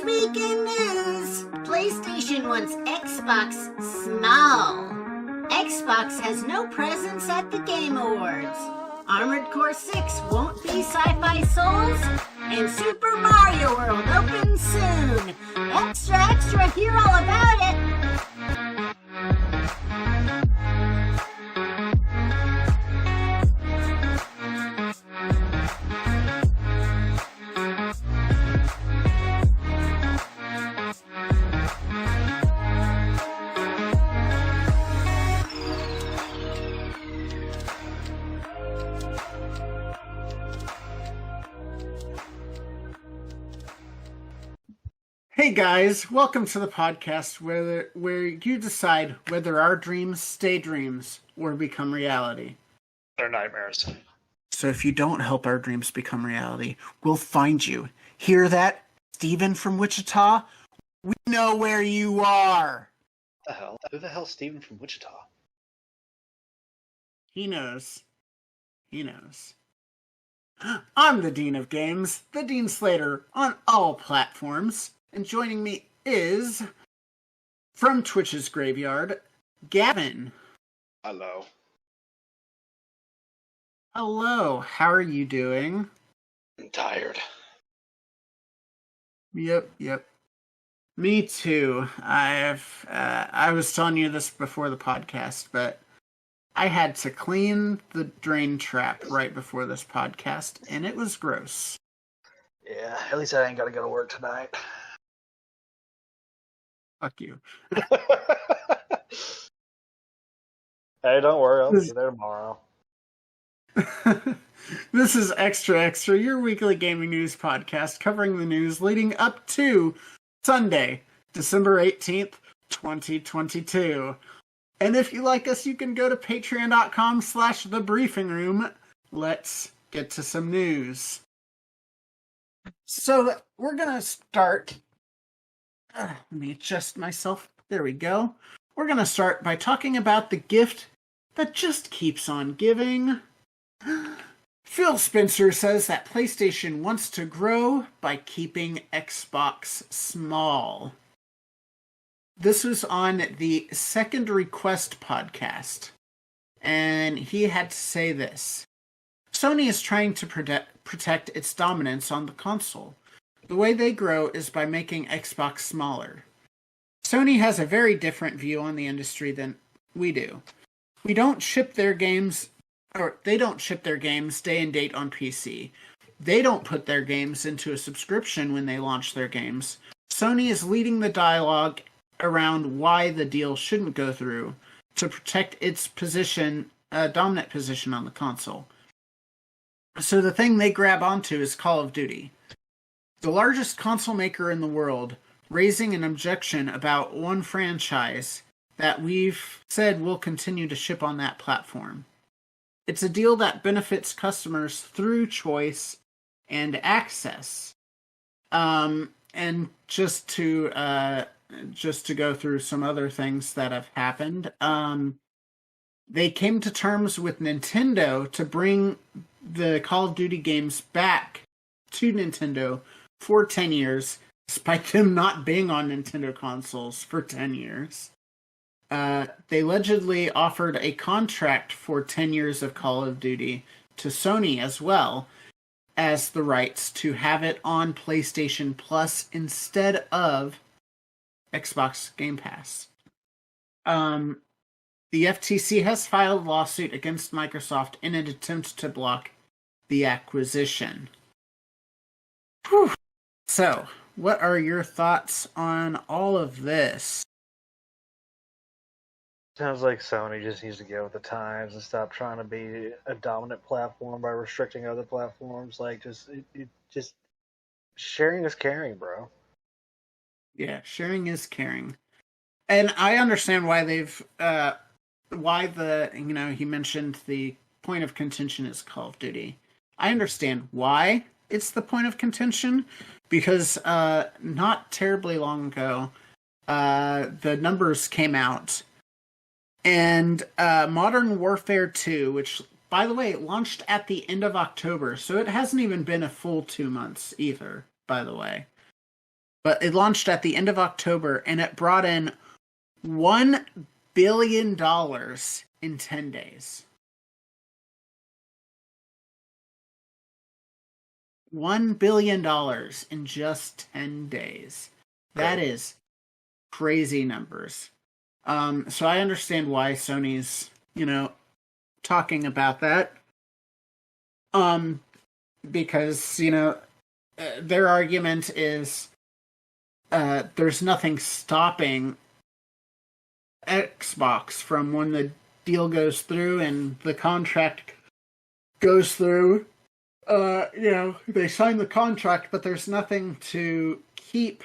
week in news, PlayStation wants Xbox small. Xbox has no presence at the Game Awards. Armored Core 6 won't be Sci-Fi Souls, and Super Mario World opens soon. Extra, extra, hear all about it. Hey guys, welcome to the podcast where you decide whether our dreams stay dreams or become reality. They're nightmares. So if you don't help our dreams become reality, we'll find you. Hear that, Steven from Wichita? We know where you are. What the hell? Who the hell's Steven from Wichita? He knows. He knows. I'm the Dean of Games, the Dean Slater on all platforms. And joining me is, from Twitch's graveyard, Gavin. Hello. Hello, how are you doing? I'm tired. Yep. Me too. I was telling you this before the podcast, but I had to clean the drain trap right before this podcast, and it was gross. Yeah, at least I ain't gotta go to work tonight. Fuck you. Hey, don't worry, I'll be there tomorrow. This is Extra Extra, your weekly gaming news podcast covering the news leading up to Sunday, December 18th, 2022. And if you like us, you can go to patreon.com/thebriefingroom. Let's get to some news. So we're going to start... let me adjust myself. There we go. We're going to start by talking about the gift that just keeps on giving. Phil Spencer says that PlayStation wants to grow by keeping Xbox small. This was on the Second Request podcast, and he had to say this. Sony is trying to protect its dominance on the console. The way they grow is by making Xbox smaller. Sony has a very different view on the industry than we do. They don't ship their games day and date on PC. They don't put their games into a subscription when they launch their games. Sony is leading the dialogue around why the deal shouldn't go through to protect its dominant position on the console. So the thing they grab onto is Call of Duty. The largest console maker in the world, raising an objection about one franchise that we've said will continue to ship on that platform. It's a deal that benefits customers through choice and access. And just to go through some other things that have happened, they came to terms with Nintendo to bring the Call of Duty games back to Nintendo for 10 years, despite them not being on Nintendo consoles for 10 years. They allegedly offered a contract for 10 years of Call of Duty to Sony as well as the rights to have it on PlayStation Plus instead of Xbox Game Pass. The FTC has filed a lawsuit against Microsoft in an attempt to block the acquisition. Whew. So, what are your thoughts on all of this? Sounds like Sony just needs to get with the times and stop trying to be a dominant platform by restricting other platforms. Like, just sharing is caring, bro. Yeah, sharing is caring. And I understand why he mentioned the point of contention is Call of Duty. I understand why it's the point of contention, because not terribly long ago, the numbers came out, and Modern Warfare 2, which, by the way, launched at the end of October, so it hasn't even been a full 2 months either, by the way. but it launched at the end of October, and it brought in $1 billion in 10 days. $1 billion in just 10 days. That is crazy numbers. So I understand why Sony's, talking about that. Because, their argument is there's nothing stopping Xbox from, when the deal goes through and the contract goes through, they sign the contract, but there's nothing to keep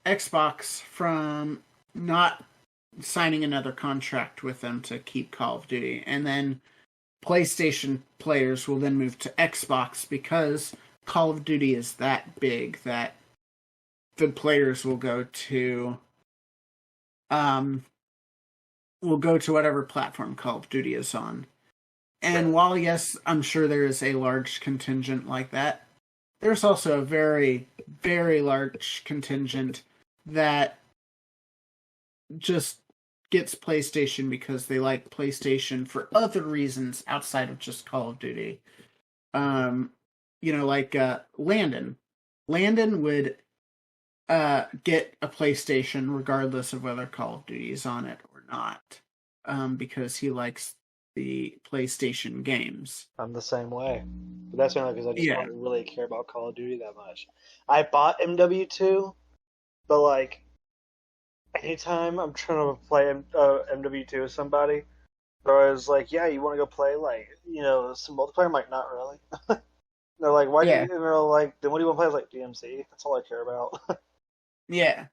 Xbox from not signing another contract with them to keep Call of Duty. And then PlayStation players will then move to Xbox because Call of Duty is that big that the players will go to whatever platform Call of Duty is on. And while, yes, I'm sure there is a large contingent like that, there's also a very, very large contingent that just gets PlayStation because they like PlayStation for other reasons outside of just Call of Duty. Like Landen. Landen would get a PlayStation regardless of whether Call of Duty is on it or not, because he likes the PlayStation games. I'm the same way. But that's only because I just don't really care about Call of Duty that much. I bought MW2, but like anytime I'm trying to play MW2 with somebody, they're always like, yeah, you want to go play some multiplayer? I'm like, not really. They're like, why? And they're like, then what do you want to play? I was like, DMC. That's all I care about. Yeah.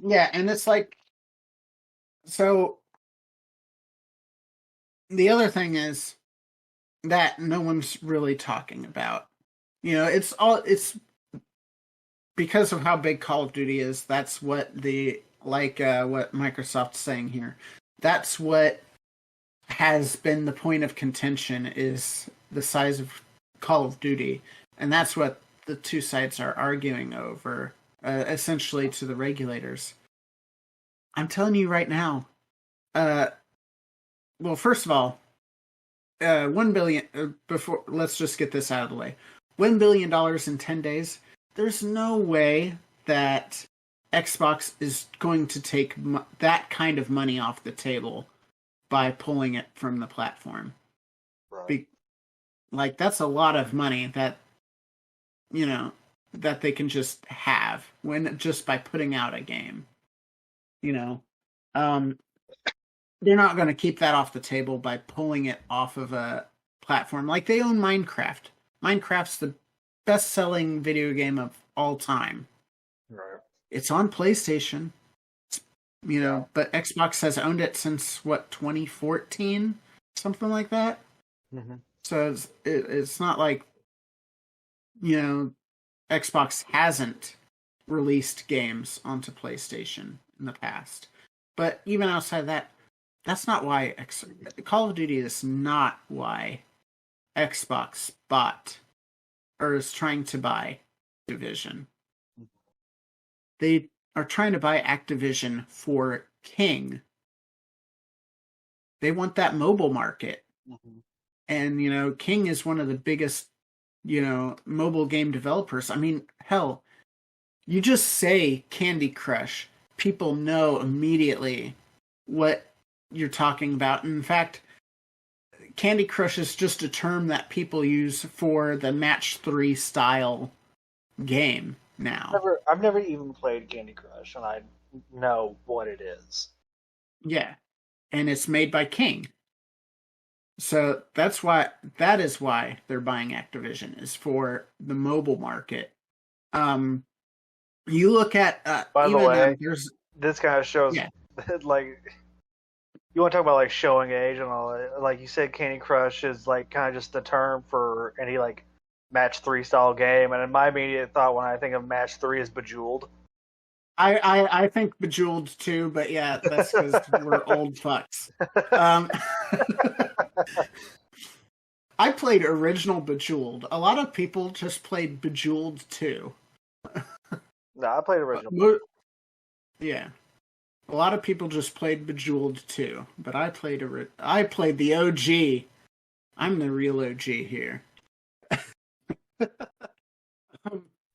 Yeah, and it's like, so the other thing is that no one's really talking about. It's because of how big Call of Duty is. That's what what Microsoft's saying here. That's what has been the point of contention, is the size of Call of Duty, and that's what the two sides are arguing over, essentially to the regulators. I'm telling you right now. Well, first of all, $1 billion. Before, let's just get this out of the way. $1 billion in 10 days. There's no way that Xbox is going to take that kind of money off the table by pulling it from the platform. Right. That's a lot of money that that they can just have just by putting out a game. They're not going to keep that off the table by pulling it off of a platform. Like, they own Minecraft. Minecraft's the best-selling video game of all time. Right. It's on PlayStation, but Xbox has owned it since, 2014? Something like that? Mm-hmm. So it's not like, Xbox hasn't released games onto PlayStation in the past. But even outside of that, that's not why Call of Duty is not why Xbox bought or is trying to buy Activision. They are trying to buy Activision for King. They want that mobile market. Mm-hmm. And, King is one of the biggest, mobile game developers. I mean, hell, you just say Candy Crush, people know immediately what you're talking about. In fact, Candy Crush is just a term that people use for the match 3 style game now. I've never even played Candy Crush, and I know what it is. Yeah, and it's made by King. So that is why they're buying Activision, is for the mobile market. You look at by the way, this kind of shows you want to talk about like showing age and all that. Like you said, Candy Crush is like kind of just the term for any like match 3 style game, and in my immediate thought when I think of match 3 is Bejeweled. I think Bejeweled too, but yeah, that's because we're old fucks. I played original Bejeweled. A lot of people just played Bejeweled 2. No, I played original. Yeah. A lot of people just played Bejeweled 2, but I played the OG. I'm the real OG here. Could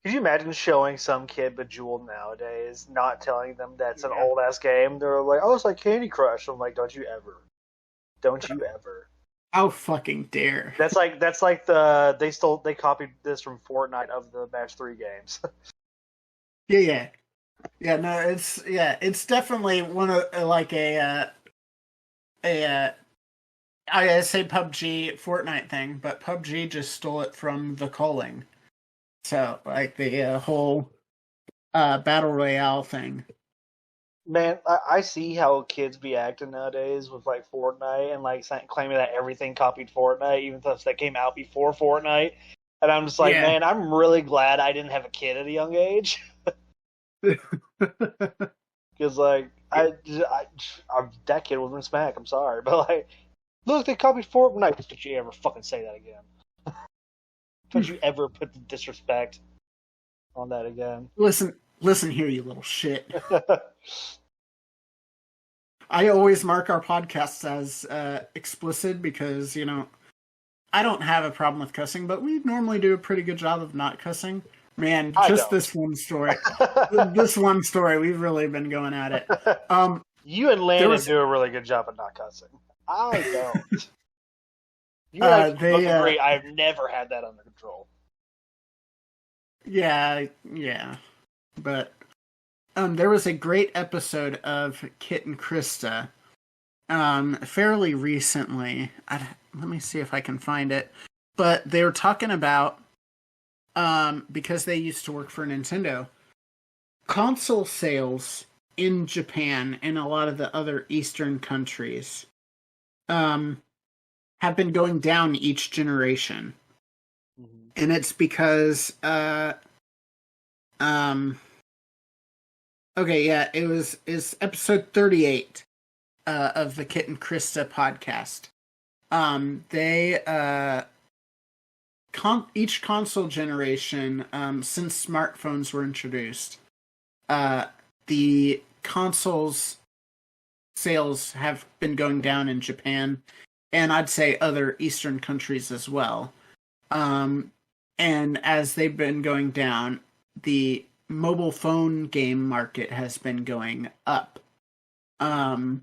you imagine showing some kid Bejeweled nowadays, not telling them that's an old ass game? They're like, "Oh, it's like Candy Crush." I'm like, "Don't you ever? Don't you ever?" How fucking dare! That's like they copied this from Fortnite of the Match 3 games. Yeah. No, it's definitely one of I say PUBG Fortnite thing, but PUBG just stole it from the calling. So like the whole battle royale thing. Man, I see how kids be acting nowadays with like Fortnite and like claiming that everything copied Fortnite, even stuff that came out before Fortnite. And I'm just like, man, I'm really glad I didn't have a kid at a young age. Because like that kid was in smack. I'm sorry, but like, look, they copied Fortnite. Don't you ever fucking say that again? Don't you ever put the disrespect on that again? Listen here, you little shit. I always mark our podcasts as explicit because, I don't have a problem with cussing, but we normally do a pretty good job of not cussing. Man, just this one story. We've really been going at it. You and Landen do a really good job of not cussing. I don't. You and I both agree. I've never had that under control. Yeah. But there was a great episode of Kit and Krista fairly recently. Let me see if I can find it. But they were talking about, because they used to work for Nintendo, console sales in Japan and a lot of the other Eastern countries have been going down each generation. Mm-hmm. And it's because it's episode 38 of the Kit and Krista podcast. Each console generation, since smartphones were introduced, the consoles sales have been going down in Japan, and I'd say other Eastern countries as well. And as they've been going down, the mobile phone game market has been going up. And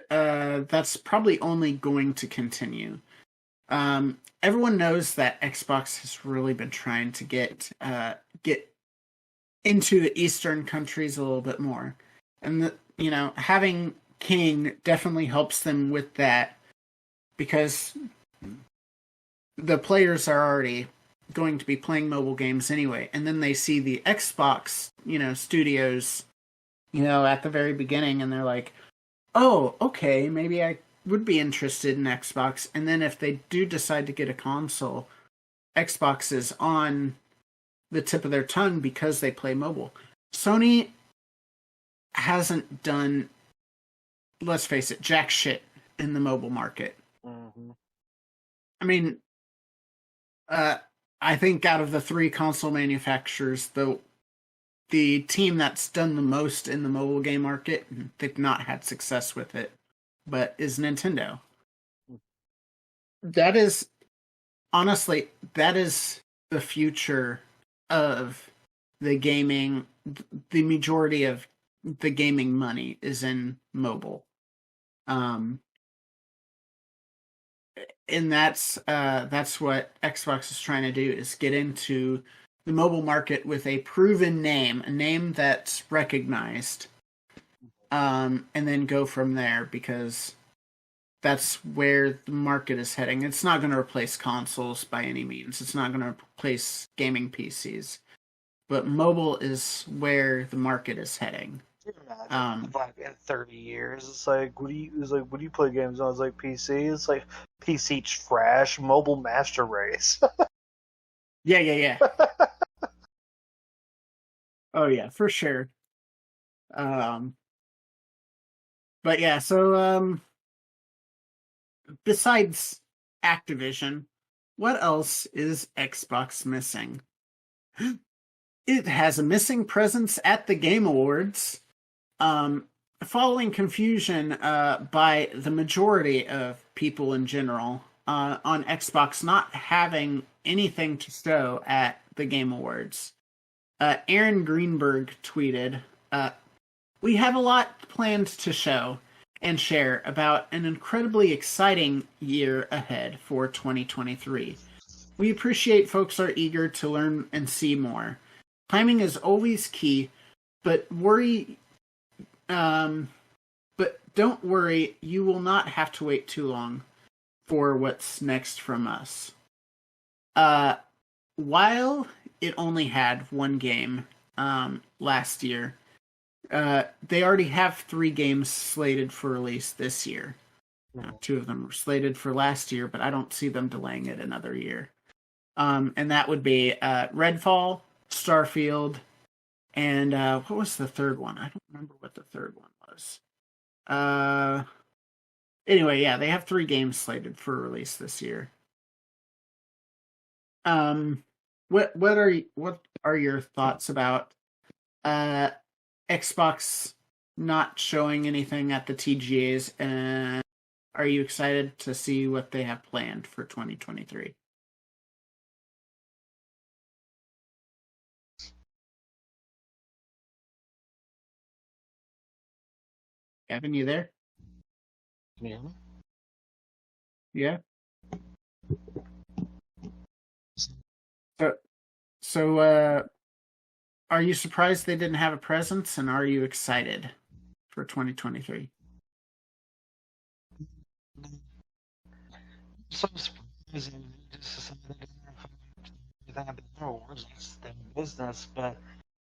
that's probably only going to continue. Everyone knows that Xbox has really been trying to get into the Eastern countries a little bit more. And, having King definitely helps them with that, because the players are already going to be playing mobile games anyway. And then they see the Xbox, studios, at the very beginning, and they're like, oh, okay, maybe I would be interested in Xbox. And then if they do decide to get a console, Xbox is on the tip of their tongue because they play mobile. Sony hasn't done, let's face it, jack shit in the mobile market. Mm-hmm. I mean, I think out of the three console manufacturers, the team that's done the most in the mobile game market, they've not had success with it, but is Nintendo. That is, honestly, the future of the gaming. The majority of the gaming money is in mobile. And that's what Xbox is trying to do, is get into the mobile market with a proven name, a name that's recognized, and then go from there, because that's where the market is heading. It's not going to replace consoles by any means. It's not going to replace gaming PCs, but mobile is where the market is heading. Like in 30 years, it's like, what do you play games on? It's like PC. It's like PC trash, mobile master race. Yeah. Oh yeah, for sure. But yeah, so besides Activision, what else is Xbox missing? It has a missing presence at the Game Awards, following confusion by the majority of people in general on Xbox not having anything to show at the Game Awards. Aaron Greenberg tweeted, "We have a lot planned to show and share about an incredibly exciting year ahead for 2023. We appreciate folks are eager to learn and see more. Timing is always key, but don't worry, you will not have to wait too long for what's next from us." While it only had one game last year, they already have 3 games slated for release this year. 2 of them were slated for last year, but I don't see them delaying it another year. And that would be Redfall, Starfield, and what was the third one? I don't remember what the third one was. Anyway, yeah, they have 3 games slated for release this year. What are your thoughts about Xbox not showing anything at the TGAs, and are you excited to see what they have planned for 2023? Gavin, you there? Can you hear me? Yeah. So, are you surprised they didn't have a presence, and are you excited for 2023? So surprising. Just something that didn't have the awards. It's their business, but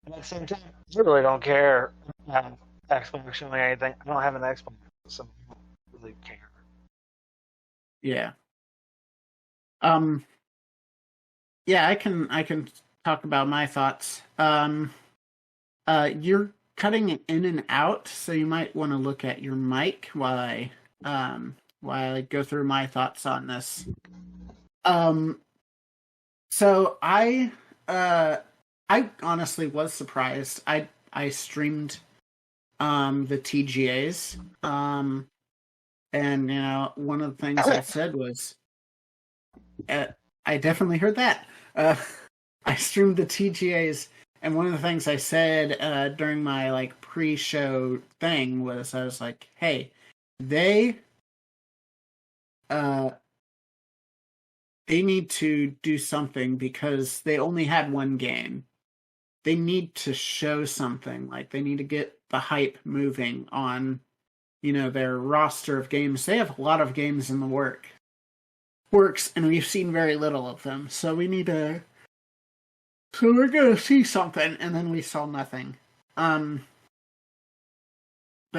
at the same time, I really don't care about Xbox showing anything. I don't have an Xbox, so I don't really care. Yeah. Yeah, I can talk about my thoughts. You're cutting it in and out, so you might want to look at your mic while I go through my thoughts on this. So I honestly was surprised. I streamed the TGAs, and one of the things I said was, I definitely heard that. I streamed the TGAs, and one of the things I said during my pre-show thing was, I was like, "Hey, they need to do something because they only had one game. They need to show something. Like, they need to get the hype moving on, their roster of games. They have a lot of games in the works, and we've seen very little of them. So we need to. So we're gonna see something, and then we saw nothing. But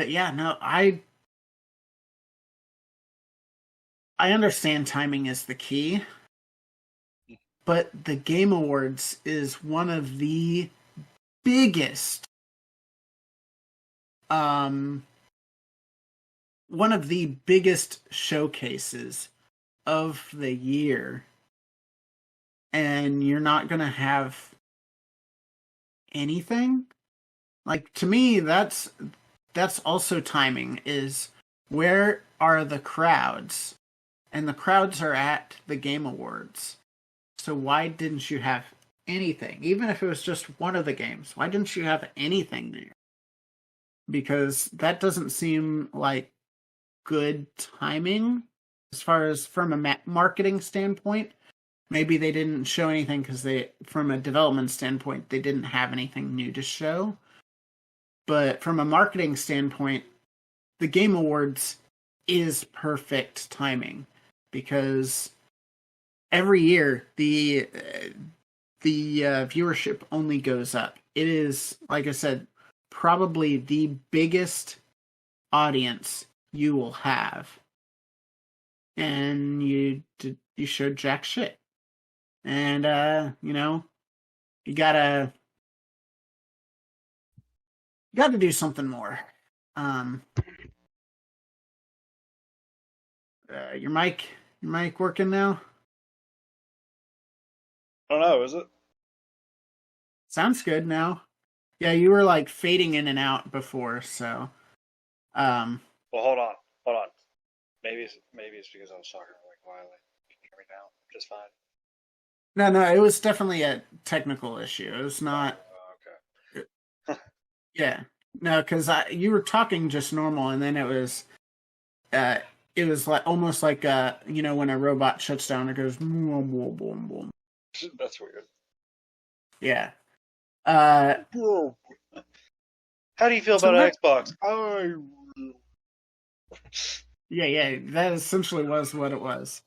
yeah, no, I understand timing is the key. But the Game Awards is one of the biggest showcases of the year, and you're not gonna have anything. Like, to me, that's also timing. Is where are the crowds? And the crowds are at the Game Awards. So why didn't you have anything? Even if it was just one of the games, why didn't you have anything there? Because that doesn't seem like good timing as far as from a marketing standpoint. Maybe they didn't show anything because from a development standpoint, they didn't have anything new to show. But from a marketing standpoint, the Game Awards is perfect timing because every year the viewership only goes up. It is, like I said, probably the biggest audience you will have, and you showed jack shit. And you gotta do something more. Your mic working now? I don't know, is it? Sounds good now. Yeah, you were like fading in and out before, so. Well, hold on. Maybe it's because I was talking like wildly. Can you hear me now? Just fine. No, it was definitely a technical issue. It was not. Oh, okay. Yeah, no, because you were talking just normal, and then it was like almost like when a robot shuts down, it goes boom, boom, boom, boom. That's weird. Yeah. Whoa. How do you feel about Xbox? Yeah, that essentially was what it was.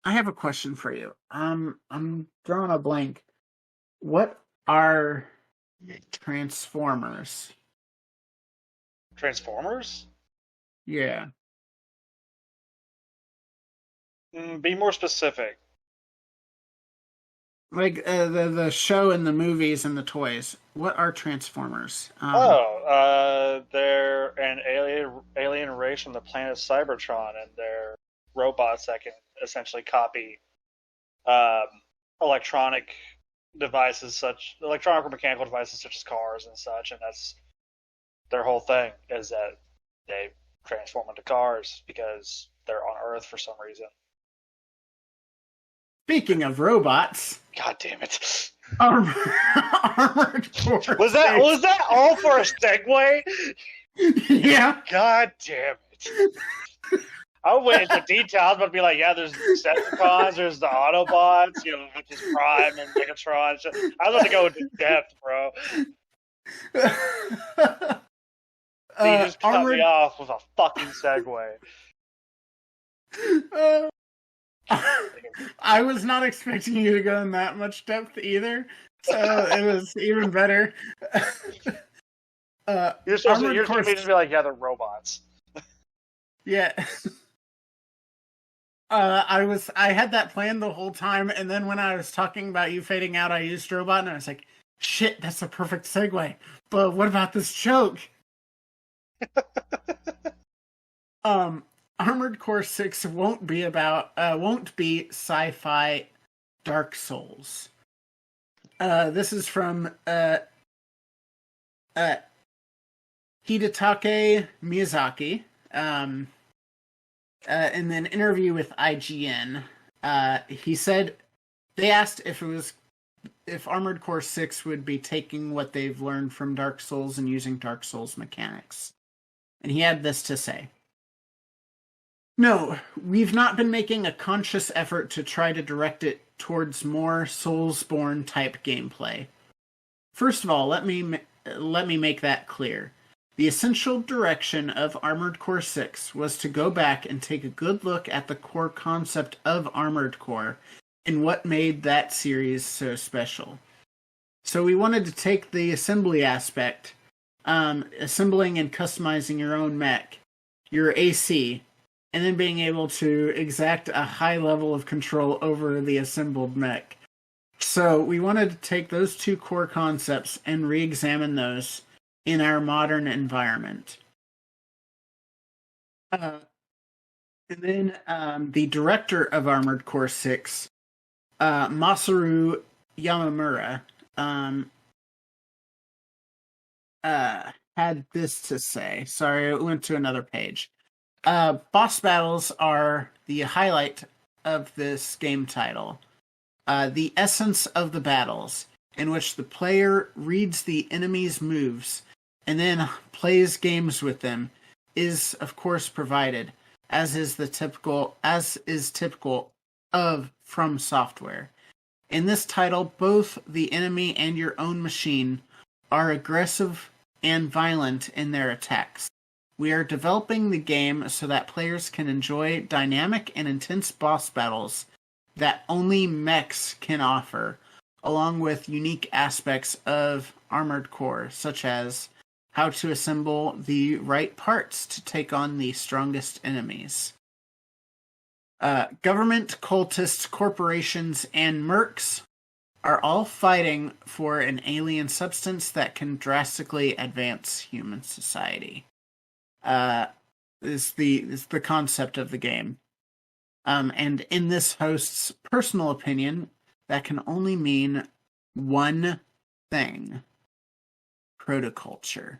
I have a question for you. I'm drawing a blank. What are Transformers? Transformers? Yeah. Be more specific. Like the show and the movies and the toys. What are Transformers? They're an alien race from the planet Cybertron, and they're robots that can essentially copy electronic electronic or mechanical devices such as cars and such, and that's their whole thing is that they transform into cars because they're on Earth for some reason. Speaking of robots, God damn it! Armored Core. Was that all for a segue? Yeah. God damn it! I went into details, but be like, yeah, there's the Decepticons, there's the Autobots, which is Prime and Megatron. I was about to go into depth, bro. You just cut me off with a fucking segue. I was not expecting you to go in that much depth either, so it was even better. You're supposed to just be like, yeah, they're robots. Yeah. I had that planned the whole time, and then when I was talking about you fading out, I used robot, and I was like, shit, that's a perfect segue. But what about this joke? Armored Core 6 won't be sci-fi Dark Souls. This is from Hidetake Miyazaki. In an interview with IGN, he said they asked if Armored Core 6 would be taking what they've learned from Dark Souls and using Dark Souls mechanics. And he had this to say. No, we've not been making a conscious effort to try to direct it towards more Soulsborne type gameplay. First of all, let me make that clear. The essential direction of Armored Core 6 was to go back and take a good look at the core concept of Armored Core and what made that series so special. So we wanted to take the assembly aspect, assembling and customizing your own mech, your AC, and then being able to exact a high level of control over the assembled mech. So we wanted to take those two core concepts and re-examine those in our modern environment. And then the director of Armored Core 6, Masaru Yamamura, had this to say. Sorry, it went to another page. Boss battles are the highlight of this game title. The essence of the battles, in which the player reads the enemy's moves and then plays games with them, is of course provided, as is typical of From Software. In this title, both the enemy and your own machine are aggressive and violent in their attacks. We are developing the game so that players can enjoy dynamic and intense boss battles that only mechs can offer, along with unique aspects of Armored Core, such as how to assemble the right parts to take on the strongest enemies. Government, cultists, corporations, and mercs are all fighting for an alien substance that can drastically advance human society. is the concept of the game. And in this host's personal opinion, that can only mean one thing: protoculture.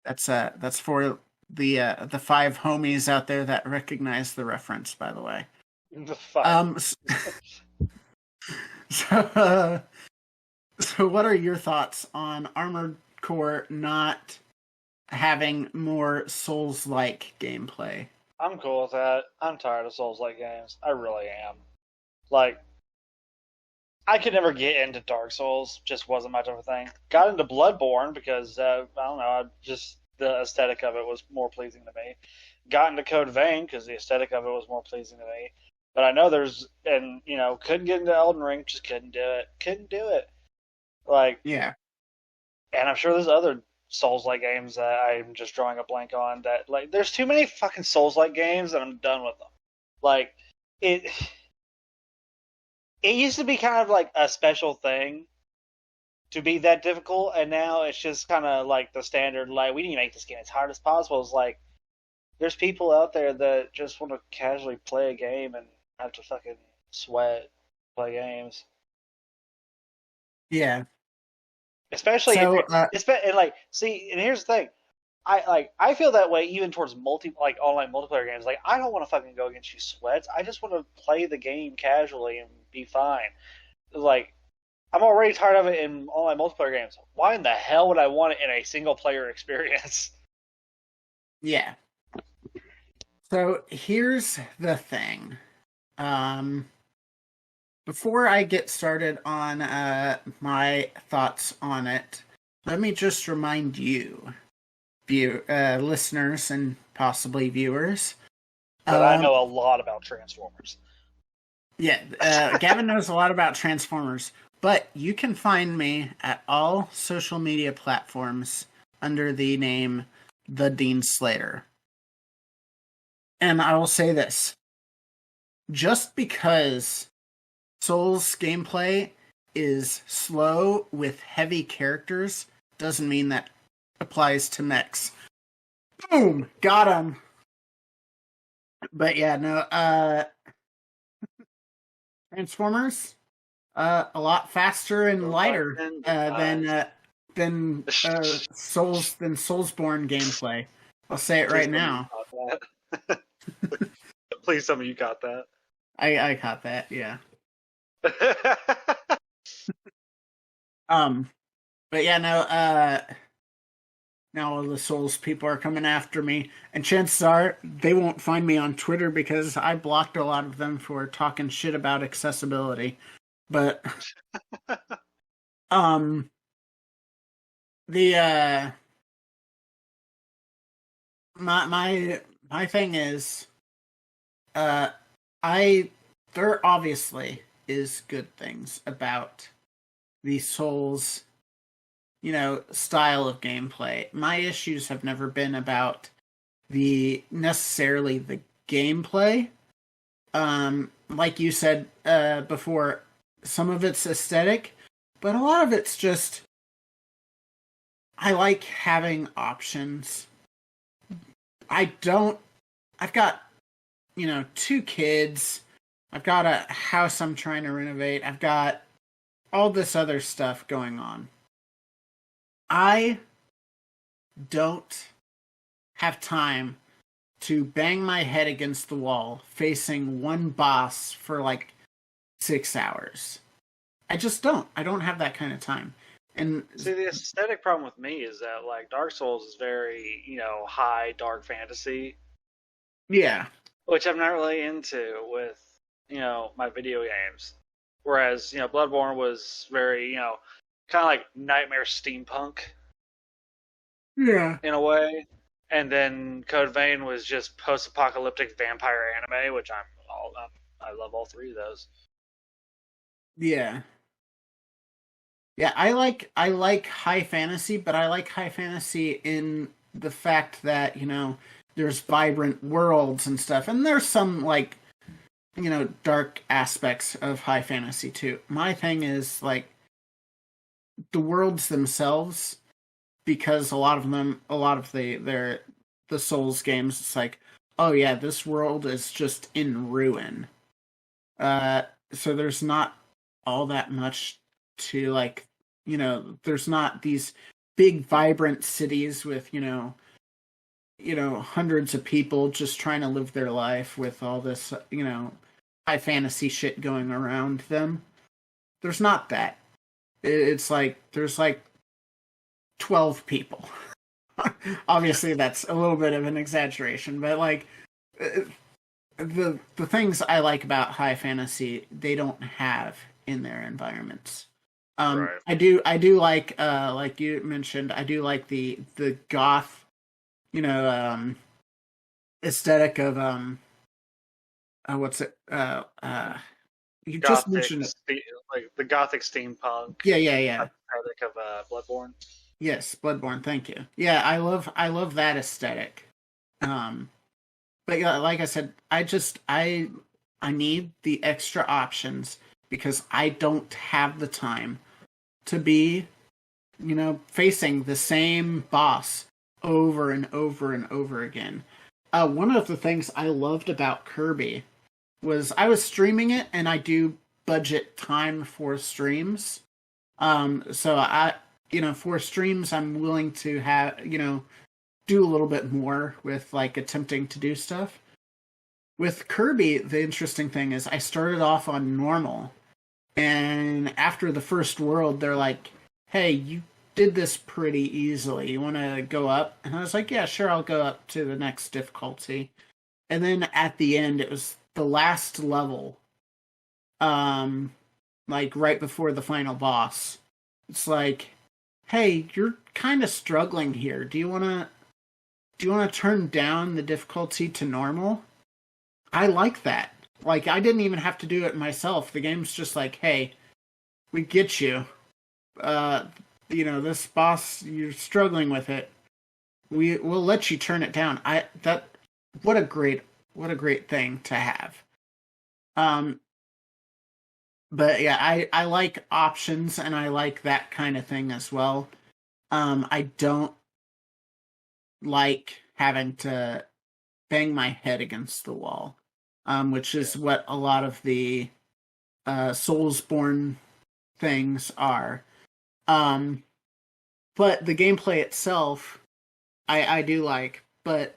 That's for the five homies out there that recognize the reference, by the way. The five. So what are your thoughts on Armored Core not having more Souls-like gameplay? I'm cool with that. I'm tired of Souls-like games. I really am. Like, I could never get into Dark Souls. Just wasn't much of a thing. Got into Bloodborne because, I don't know, just the aesthetic of it was more pleasing to me. Got into Code Vein because the aesthetic of it was more pleasing to me. But I know couldn't get into Elden Ring. Just couldn't do it. Couldn't do it. Like, yeah. And I'm sure there's other Souls-like games that I'm just drawing a blank on. That like, there's too many fucking Souls-like games that I'm done with them. Like, it used to be kind of like a special thing to be that difficult, and now it's just kind of like the standard. Like, we need to make this game as hard as possible. It's like there's people out there that just want to casually play a game and have to fucking sweat play games. Yeah. Especially, so, and here's the thing, I feel that way even towards online multiplayer games. Like, I don't want to fucking go against you sweats. I just want to play the game casually and be fine. Like, I'm already tired of it in online multiplayer games. Why in the hell would I want it in a single player experience? Yeah. So here's the thing. Before I get started on my thoughts on it, let me just remind you, listeners and possibly viewers, that I know a lot about Transformers. Yeah, Gavin knows a lot about Transformers, but you can find me at all social media platforms under the name The Dean Slater. And I will say this: just because Souls gameplay is slow with heavy characters doesn't mean that applies to mechs. Boom! Got him! But yeah, no, Transformers, a lot faster and lighter than Soulsborne gameplay. I'll say it right now. Please tell me you got that. I caught that, yeah. But yeah, no, now all the Souls people are coming after me, and chances are they won't find me on Twitter because I blocked a lot of them for talking shit about accessibility. But my thing is, there obviously is good things about the Souls, style of gameplay. My issues have never been about necessarily the gameplay. Like you said before, some of it's aesthetic, but a lot of it's just, I like having options. I've got, 2 kids. I've got a house I'm trying to renovate. I've got all this other stuff going on. I don't have time to bang my head against the wall facing one boss for like 6 hours. I just don't. I don't have that kind of time. And see, the aesthetic problem with me is that like Dark Souls is very, high dark fantasy. Yeah. Which I'm not really into with, my video games. Whereas, Bloodborne was very, kind of like nightmare steampunk. Yeah. In a way. And then Code Vein was just post-apocalyptic vampire anime, which I love all 3 of those. Yeah. Yeah, I like high fantasy, but I like high fantasy in the fact that, there's vibrant worlds and stuff, and there's some dark aspects of high fantasy too. My thing is the worlds themselves because a lot of the Souls games, it's like, oh yeah, this world is just in ruin. So there's not all that much to like, there's not these big vibrant cities with, hundreds of people just trying to live their life with all this, high fantasy shit going around them. There's not that. It's like there's like 12 people. Obviously that's a little bit of an exaggeration, but like the things I like about high fantasy, they don't have in their environments. Right. I do like you mentioned, I do like the goth, aesthetic of what's it? You Gothic, just mentioned it. like the gothic steampunk. Yeah. Aesthetic of Bloodborne. Yes, Bloodborne. Thank you. Yeah, I love that aesthetic. But yeah, like I said, I need the extra options because I don't have the time to be, facing the same boss over and over and over again. One of the things I loved about Kirby was I was streaming it, and I do budget time for streams. So for streams, I'm willing to have, do a little bit more with like attempting to do stuff. With Kirby, the interesting thing is I started off on normal, and after the first world, they're like, hey, you did this pretty easily. You want to go up? And I was like, yeah, sure, I'll go up to the next difficulty. And then at the end, it was the last level, like right before the final boss. It's like, hey, you're kind of struggling here. Do you want to turn down the difficulty to normal? I like that. Like, I didn't even have to do it myself. The game's just like, hey, we get you. This boss, you're struggling with it. We'll let you turn it down. What a great thing to have. But yeah, I like options, and I like that kind of thing as well. I don't like having to bang my head against the wall, which is what a lot of the Soulsborne things are. But the gameplay itself, I do like, but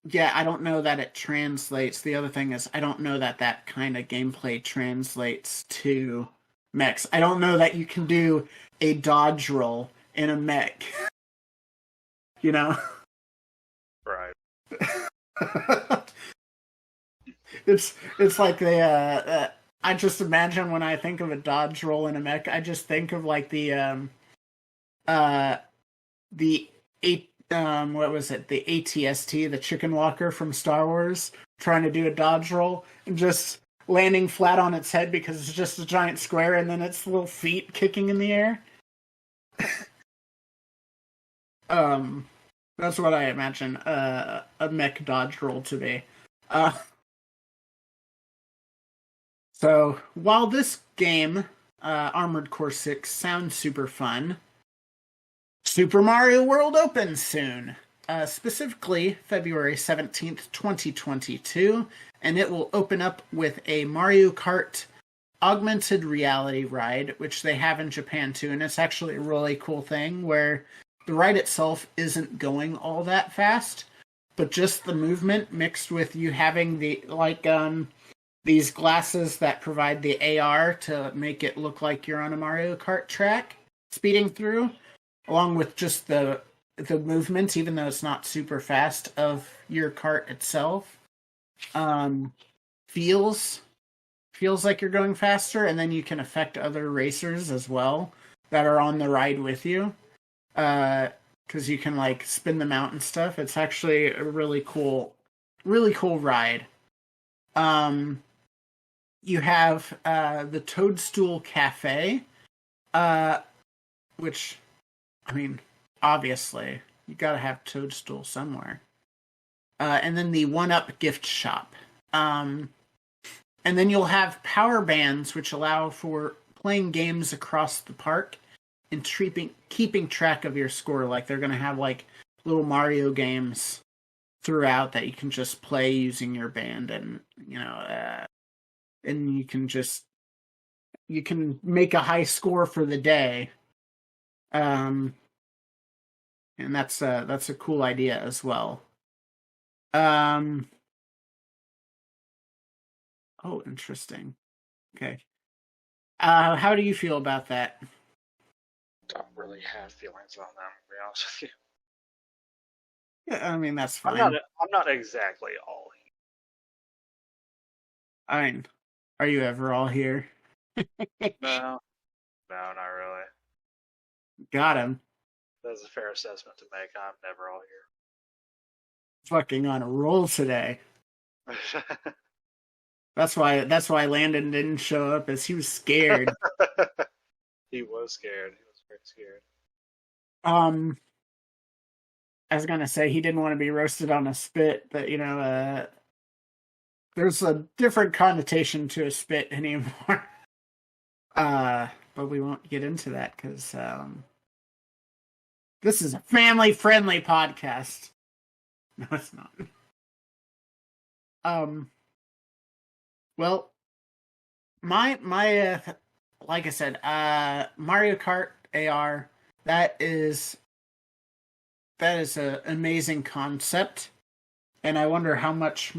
yeah, I don't know that it translates. The other thing is, I don't know that kind of gameplay translates to mechs. I don't know that you can do a dodge roll in a mech. Right. It's like they I just imagine when I think of a dodge roll in a mech, I just think of like the what was it? The ATST, the chicken walker from Star Wars, trying to do a dodge roll and just landing flat on its head because it's just a giant square and then its little feet kicking in the air. That's what I imagine a mech dodge roll to be. So while this game, Armored Core 6, sounds super fun, Super Mario World opens soon, specifically February 17th, 2022, and it will open up with a Mario Kart augmented reality ride, which they have in Japan too, and it's actually a really cool thing where the ride itself isn't going all that fast, but just the movement mixed with you having the, these glasses that provide the AR to make it look like you're on a Mario Kart track, speeding through, along with just the movements, even though it's not super fast, of your kart itself, feels like you're going faster, and then you can affect other racers as well that are on the ride with you, because you can like spin them out and stuff. It's actually a really cool ride. You have the Toadstool Cafe, which, I mean, obviously, you gotta have Toadstool somewhere. And then the 1-Up gift shop. And then you'll have power bands, which allow for playing games across the park keeping track of your score. Like they're gonna have like little Mario games throughout that you can just play using your band, and and you can make a high score for the day. And that's a cool idea as well. Oh, interesting. Okay. How do you feel about that? Don't really have feelings on them, to be honest with you. Yeah, I mean that's fine. I'm not exactly all in. I mean, are you ever all here? No, not really. Got him. That's a fair assessment to make. I'm never all Fucking on a roll today. here. That's why Landen didn't show up, as he was scared. He was scared. He was very scared. I was gonna say he didn't want to be roasted on a spit, but there's a different connotation to a spit anymore. But we won't get into that because this is a family-friendly podcast. No, it's not. Well, my like I said, Mario Kart AR, that is an amazing concept, and I wonder how much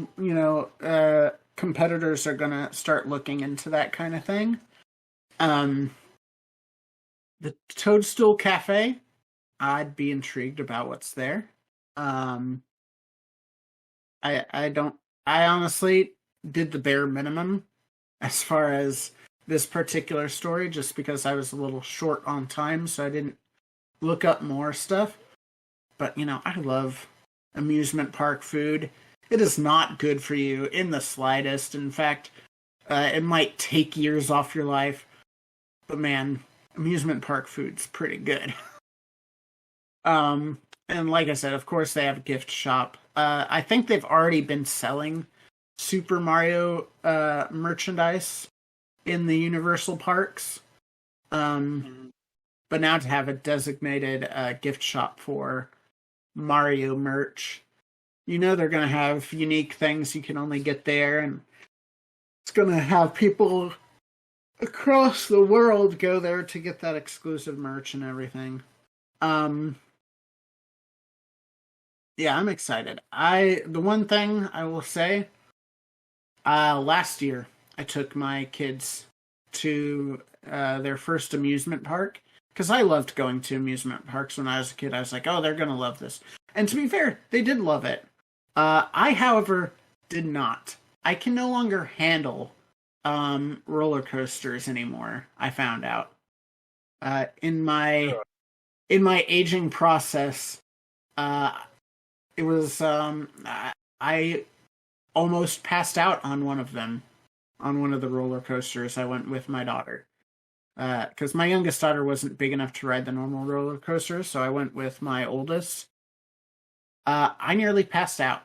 competitors are gonna start looking into that kind of thing. The Toadstool Cafe, I'd be intrigued about what's there. I honestly did the bare minimum as far as this particular story, just because I was a little short on time, so I didn't look up more stuff. But, I love amusement park food. It is not good for you in the slightest. In fact, it might take years off your life. But man, amusement park food's pretty good. And like I said, of course they have a gift shop. I think they've already been selling Super Mario merchandise in the Universal parks. But now to have a designated gift shop for Mario merch, they're going to have unique things you can only get there, and it's going to have people across the world go there to get that exclusive merch and everything. Yeah, I'm excited. The one thing I will say, last year I took my kids to their first amusement park, because I loved going to amusement parks when I was a kid. I was like, oh, they're going to love this. And to be fair, they did love it. I, however, did not. I can no longer handle roller coasters anymore, I found out. In my aging process, it was I almost passed out on one of them, on one of the roller coasters. I went with my daughter, because my youngest daughter wasn't big enough to ride the normal roller coasters, so I went with my oldest. I nearly passed out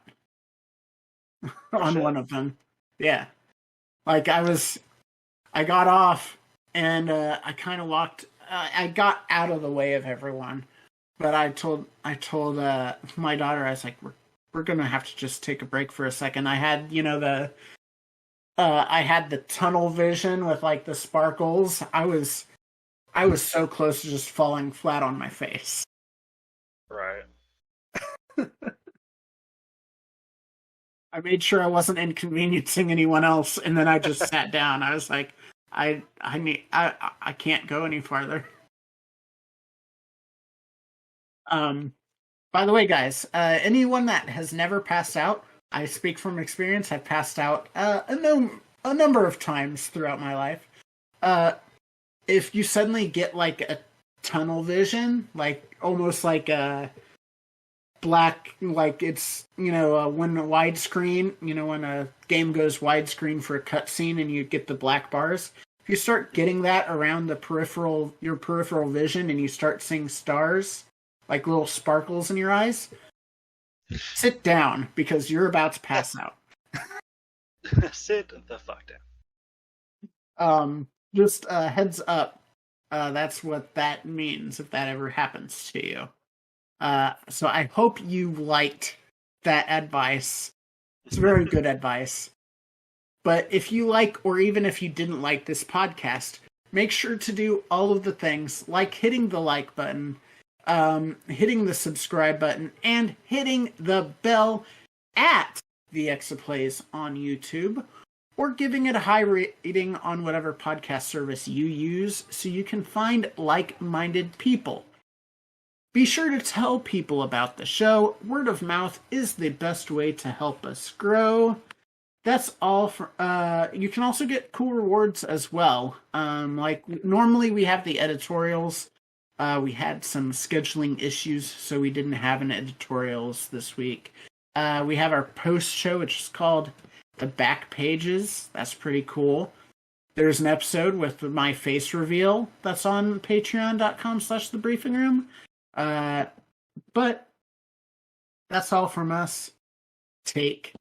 on one of them. Yeah. Like I got off and I kind of walked. I got out of the way of everyone, but I told my daughter, I was like, we're gonna have to just take a break for a second. I had I had the tunnel vision with like the sparkles. I was so close to just falling flat on my face. Right. I made sure I wasn't inconveniencing anyone else, and then I just sat down. I was like, I can't go any farther. By the way, guys, anyone that has never passed out, I speak from experience. I've passed out a number of times throughout my life. If you suddenly get like a tunnel vision, like almost like a black, like it's, when widescreen, when a game goes widescreen for a cutscene and you get the black bars, if you start getting that around your peripheral vision and you start seeing stars, like little sparkles in your eyes, sit down, because you're about to pass out. Sit the fuck down. Just heads up. That's what that means if that ever happens to you. So I hope you liked that advice. It's very good advice. But if you like, or even if you didn't like this podcast, make sure to do all of the things, like hitting the like button, hitting the subscribe button, and hitting the bell at the Exaplays on YouTube, or giving it a high rating on whatever podcast service you use so you can find like-minded people. Be sure to tell people about the show. Word of mouth is the best way to help us grow. That's all for, you can also get cool rewards as well. Like, normally we have the editorials. We had some scheduling issues, so we didn't have an editorials this week. We have our post show, which is called The Back Pages. That's pretty cool. There's an episode with my face reveal that's on patreon.com/thebriefingroom. But that's all from us. Take